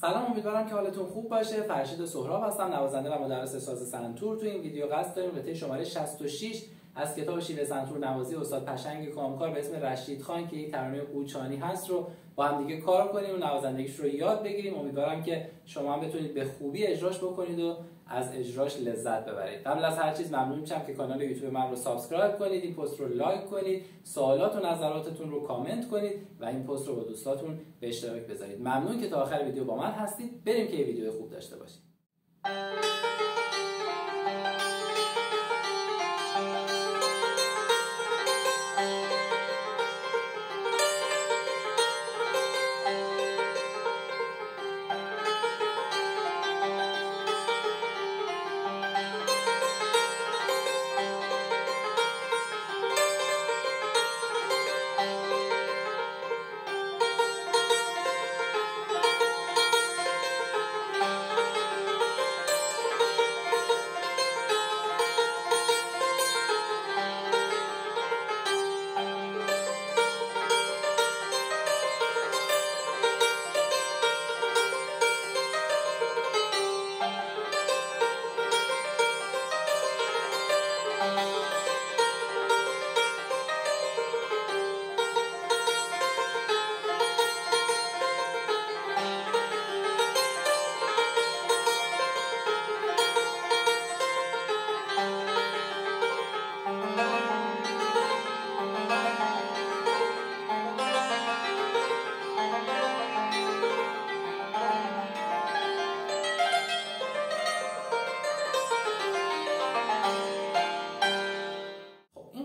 سلام، امیدوارم که حالتون خوب باشه. فرشید سهراب هستم، نوازنده و مدرس ساز سنتور. تو این ویدیو قصد داریم قطعه شماره 66 از کتاب شیوه سنتور نوازی استاد پشنگ کامکار به اسم رشید خان که یک ترانه قوچانی هست رو با هم دیگه کار کنیم و نوازندگیش رو یاد بگیریم. امیدوارم که شما هم بتونید به خوبی اجراش بکنید و از اجراش لذت ببرید. قبل از هر چیز ممنون میشم که کانال یوتیوب من رو سابسکرایب کنید، این پست رو لایک کنید، سوالات و نظراتتون رو کامنت کنید و این پست رو با دوستاتون به اشتراک بذارید. ممنون که تا آخر ویدیو با من هستید. بریم که یه ویدیو خوب داشته باشید.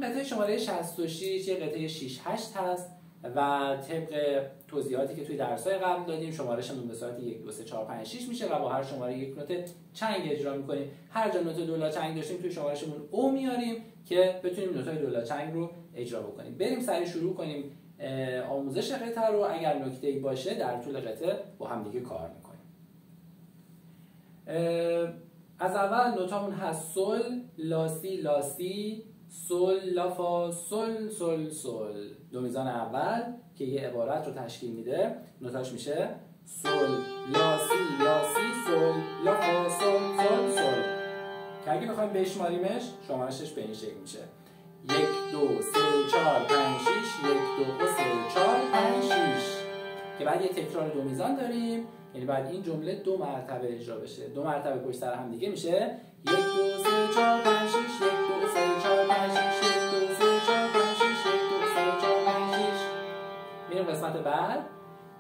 قطعه شماره 66 یه قطعه 6-8 هست و طبق توضیحاتی که توی درس‌های قبل دادیم شمارشمون به صورت 1 2 3 4 5 6 میشه و با هر شماره یک نوت چنگ اجرا می‌کنیم. هر جا نوت دولا چنگ داشتیم توی شمارشمون او میاریم که بتونیم نوت‌های دولا چنگ رو اجرا بکنیم. بریم سریع شروع کنیم آموزش قطعه رو. اگر نکته‌ای باشه در طول قطعه با هم دیگه کار می‌کنیم. از اول نوتامون هست سل، لا سی، لا سی، سل، لا فا، سل، سل، سل. دو میزان اول که یه عبارت رو تشکیل میده نوتاش میشه سل، لا سی، لا سی، سل، لا فا، سل، سل، سل. که اگه بخوایم بشماریمش شمارشش به این شکل میشه 1 2 3 4 5 6 1 2 3 4 5 6 که بعد یه تکرار دو میزان داریم، یعنی بعد این جمله دو مرتبه اجرا بشه. دو مرتبه پشت سر هم دیگه میشه 1 2 3 4 5 6 1 2 3 4 5 6 1 2 3 4 5 6 1 2 3 4 5 6. میریم قسمت بعد.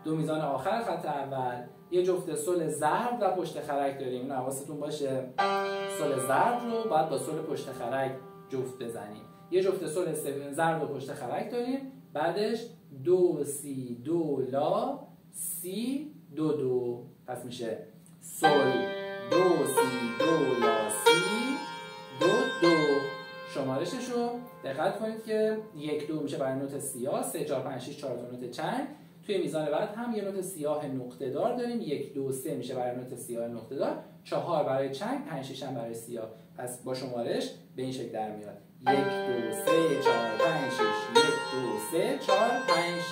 دو میزان آخر خط اول یه جفت سل ضرب و پشت خرک داریم. اینو حواستون باشه، سل ضرب رو باید با سل پشت خرک جفت بزنیم. یه جفت سل ضرب و پشت خرک داریم، بعدش دو سی دو لا سی دو دو، پس میشه سل دو سی دو لا سی دو دو. شمارشش رو دقت کنید که 1 2 میشه برای نوت سیاه، 3 4 5 6 4 تا نوت چنگ. توی میزان بعد هم یه نوت سیاه نقطه دار داریم، 1 2 3 میشه برای نوت سیاه نقطه دار، 4 برای چنگ، 5 6 هم برای سیاه. پس با شمارش به این شکل در میاد 1 2 3 4 5 6 1 2 3 4 5 6.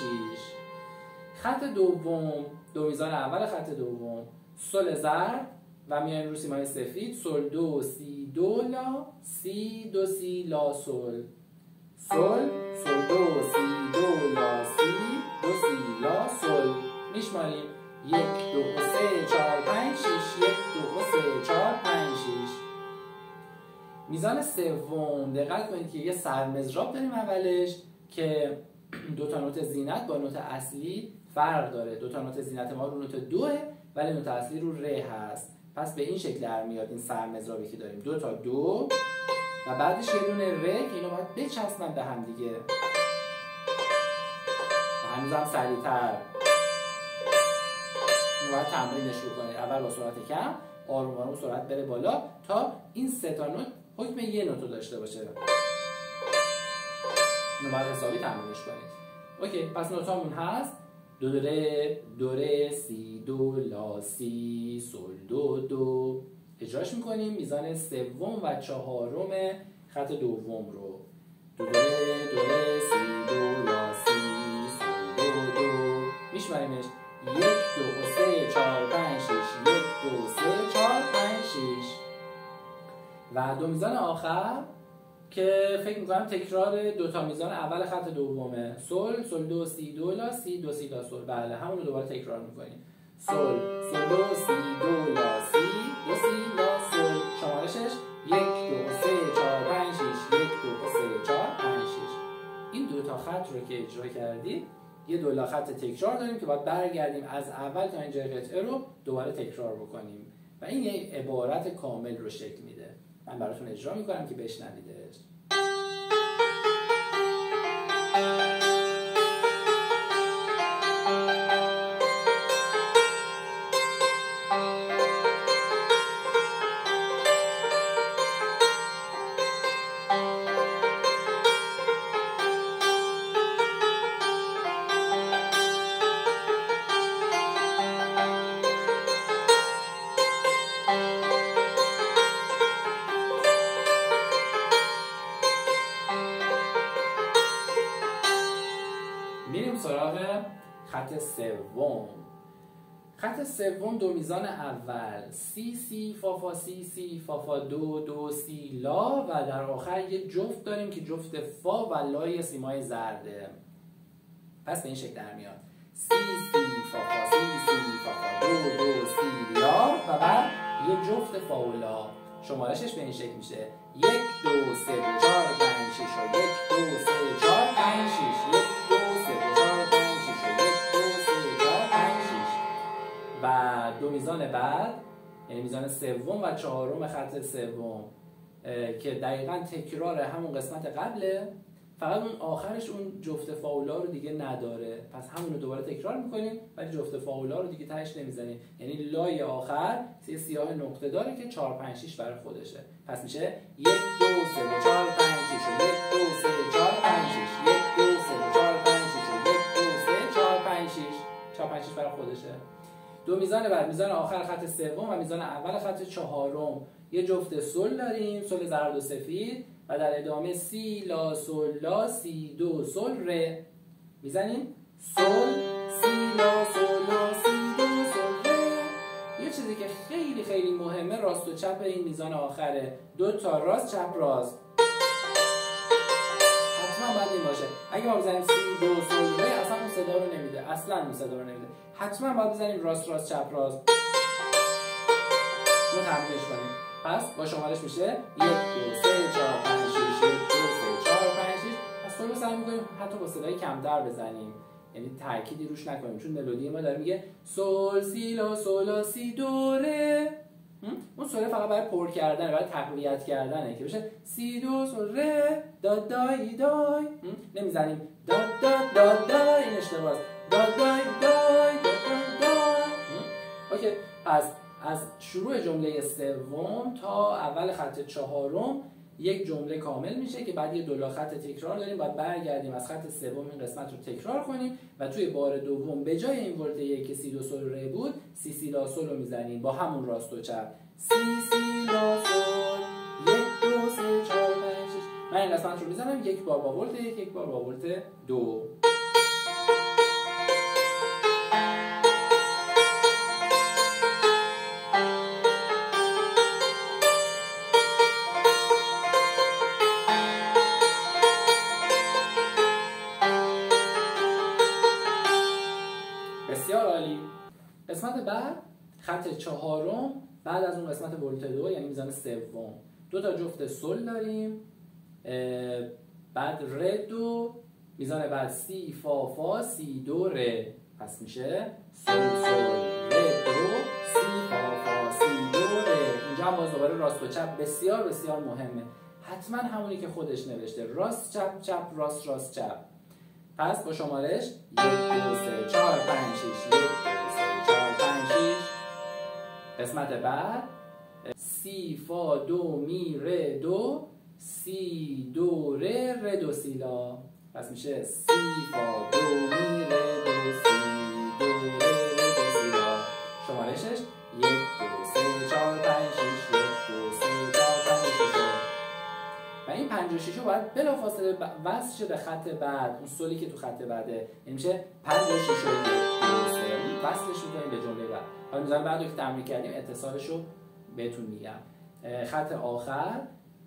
خط دوم، دو میزان اول خط دوم سل ضرب و میایم رو سیمای سفید سل دو سی دو لا سی دو سی لا سل، سل سل دو سی دو لا سی دو سی لا سل. میشماریم 1 2 3 4 5 6 1 2 3 4 5 6. میزان سوم دقت کنید که یه سرمضراب داریم اولش که دو تا نوت زینت با نوت اصلی فرق داره. دو تا نوت زینت ما رو نوت دوه ولی نوت اصلی رو ره هست. پس به این شکل در میاد این سرمضرابی که داریم، دو تا دو و بعدش یه دونه ره که اینا باید بچسبن به هم دیگه و هنوز هم سریع‌تر. اینو باید تمرینش بکنید. اول با سرعت کم آروم آروم سرعت بره بالا تا این سه تا نوت حکم یه نوت رو داشته باشه. اینو باید حسابی تمرینش کنید. اوکی، پس نوتامون هست دو ره دو ره سی دو لا سی سل دو دو. اجراش میکنیم میزان سوم و چهارم خط دوم رو دو ره دو ره سی دو لا سی سل دو دو. میشماریمش 1 2 3 4 5 6 دو میزان آخر که فکر میکنم تکرار دوتا میزان اول خط دومه، سل، سل دو سی دو لا سی دو سی لا سل. بله همون رو دوباره تکرار میکنیم. سل، سل دو سی دو لا سی دو سی لا سل. شمارشش 1 2 3 4 5 6 1 2 3 4 5 6. این دوتا خط رو که اجرا کردید یه دولا خط تکرار داریم که باید برگردیم از اول تا اینجای قطعه رو دوباره تکرار بکنیم و این یه عبارت کامل رو شکل میده. من براتون اجرا میکنم که بشنویدش. میریم سراغ خط سوم. خط سوم دو میزان اول سی سی فا فا سی سی فا فا دو دو سی لا و در آخر یه جفت داریم که جفت فا و لای سیمای زرده. پس به این شکل در میاد سی سی فا فا سی سی فا فا دو دو سی لا و بعد یه جفت فا و لا. شمارشش به این شکل میشه 1 2 3 4 5 6 و 1 2 3 4 5 6 1 2 3 4 5 6 و 1 2 3 4 5 6. و دو میزان بعد یعنی میزان سوم و چهارم خط سوم که دقیقاً تکرار همون قسمت قبله، فقط اون آخرش اون جفت فاولا رو دیگه نداره. پس همون رو دوباره تکرار میکنیم ولی جفت فاولا رو دیگه تهش نمیزنیم. یعنی لای آخر سیاه نقطه داره که 4 5 6 برای خودشه. پس میشه 1 2 3 4 5 6 و 1 2 3 4 5 6 1 2 3 4 5 6 و 1 2 3 4 5 6 4 5 6 برای خودشه. دو میزان بعد میزان آخر خط سوم و میزان اول خط چهارم یه جفت سل داریم، سل زرد و سفید و در ادامه سی لا سل لا سی دو سل ره. میزنیم سل سی لا سل لا سی دو سل ره. یه چیزی که خیلی خیلی مهمه راست و چپ این میزان آخره. دو تا راست چپ راست حتما باید این باشه. اگه ما بزنیم سی دو سل ره اصلا اون صدا رو نمیده، اصلا اون صدا رو نمیده. حتما باید بزنیم راست راست چپ راست. رو تمرینش کنیم. پس با شمارش میشه 1 2 3 4 5 6 1 2 3 4 5 6. پس سول رو سعی می‌کنیم حتی با صدای کمتر بزنیم، یعنی تأکیدی روش نکنیم، چون ملودی ما داره میگه سول سی لا سول لا سی دو ره. اون سول فقط برای پر کردن، برای تقویت کردنه که بشه سی دو سول ره دا دای دای. نمیزنیم دا دا دا دا، این اشتباهه. دا دای دای دا دا. اوکی. پس از شروع جمله سوم تا اول خط چهارم یک جمله کامل میشه که بعد یه دولا خط تکرار داریم. باید برگردیم از خط سوم این قسمت رو تکرار کنیم و توی بار دوم به جای این ولته‌ای که سی دو سل ره بود سی سی لا سل رو میزنیم با همون راست و چپ. سی سی لا سل 1 2 3 4 5 6. من این قسمت رو میزنم یک بار با ولت یک بار با ولت دو. بسیار عالی. قسمت بعد خط چهارم بعد از اون قسمت ولت دو یعنی میزان سوم دو تا جفت سل داریم، بعد ره دو، میزان بعد سی فا فا سی دو ره. پس میشه سل سل ره دو سی فا فا سی دو ره. اینجا هم باز دوباره راست و چپ بسیار بسیار مهمه. حتما همونی که خودش نوشته، راست چپ چپ راست راست چپ. پس با شمارش 1 2 3 4 5 6 1 2 3 4 5 6. قسمت بعد سی فا دو می ره دو سی دو ره ره دو سی لا. پس میشه سی فا دو می ره دو سی دو ره ره دو سی لا. شمارشش 1 2 3 4 5 6 1 2 3 4 5 6. و این 5 و 6 رو باید بلافاصله وصل شه به خط بعد، اون سولی که تو خط بعده. یعنی میشه 5 و 6 و 1 2 3 وصلش می‌کنیم به جمله بعد. حالا میذارم بعد که تمرین کردیم اتصالش رو بهتون میگم. خط آخر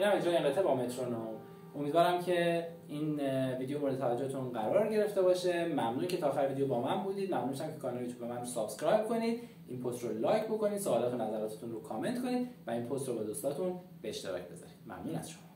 این هم اجرای این قطعه با مترونوم. امیدوارم که این ویدیو مورد توجهتون قرار گرفته باشه. ممنون که تا آخر ویدیو با من بودید. ممنون که کانال یوتیوب من رو سابسکرایب کنید، این پست رو لایک بکنید، سوالات و نظراتتون رو کامنت کنید و این پست رو با دوستاتون به اشتراک بذارید. ممنون از شما.